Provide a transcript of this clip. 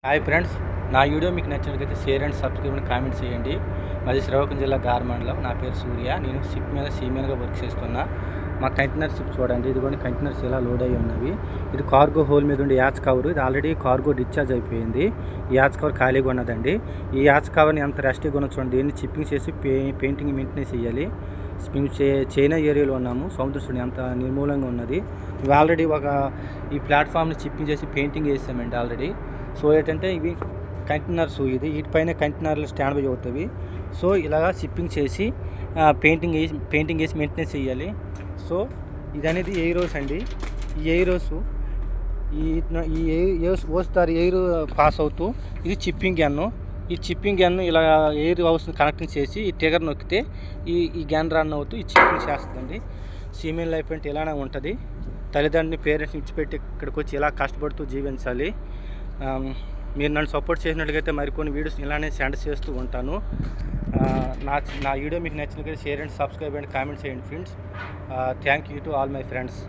Hi friends, నా video మీకు నచ్చినట్లయితే share and subscribe and comment చేయండి. మాది శ్రీకాకుళం జిల్లా గార్మండలం. నా పేరు సూర్య. నేను షిప్ మీద సీమెన్గా వర్క్ చేస్తున్నా. మా కంటైనర్ షిప్ చూడండి, ఇదిగోండి కంటైనర్స్ ఇలా లోడ్ అయ్యి ఉన్నవి. ఇది కార్గో హోల్ మీద ఉండే యాచ్ కవర్. ఇది ఆల్రెడీ కార్గో డిశ్చార్జ్ అయిపోయింది. ఈ యాచ్ కవర్ ఖాళీగా ఉన్నదండి. ఈ యాచ్ కవర్ని ఎంత రెస్ట్గా ఉన్న చూడండి. దీన్ని చిప్పింగ్ చేసి పెయింటింగ్ మెయింటెనెన్స్ చేయాలి. మేము చైనా ఏరియాలో ఉన్నాము. సముద్ర చూడండి ఎంత నిర్మూలంగా ఉన్నది. ఇవి ఆల్రెడీ ఈ ప్లాట్ఫామ్ని చిప్పింగ్ చేసి పెయింటింగ్ వేసామండి ఆల్రెడీ. సో ఏంటంటే ఇవి కంటైనర్స్, ఇది వీటిపైన కంటైనర్లు స్టాండ్ బై అవుతాయి. సో ఇలాగా షిప్పింగ్ చేసి పెయింటింగ్ వేసి మెయింటెనెన్స్ చేయాలి. సో ఇది అనేది ఎయిరోస్ అండి. ఈ ఎయిరోస్ ఓస్ దారి ఎయిర్ పాస్ అవుతూ ఇది చిప్పింగ్ గన్ను. ఈ చిప్పింగ్ గన్ను ఇలా ఎయిర్ హౌస్ని కనెక్టింగ్ చేసి ఈ ట్రిగర్ నొక్కితే ఈ గన్ రన్ అవుతూ ఈ చిప్పింగ్ చేస్తుంది. సీమెన్ లైఫ్ అంటే ఇలానే ఉంటుంది. తల్లిదండ్రులని పేరెంట్స్ని ఇచ్చిపెట్టి ఇక్కడికి వచ్చి ఇలా కష్టపడుతూ జీవించాలి. మీరు నన్ను సపోర్ట్ చేసినట్లయితే మరికొన్ని వీడియోస్ ఇలానే సెండ్ చేస్తూ ఉంటాను. నా వీడియో మీకు నచ్చినట్లయితే share and subscribe and comment చేయండి friends. Thank you to all my friends.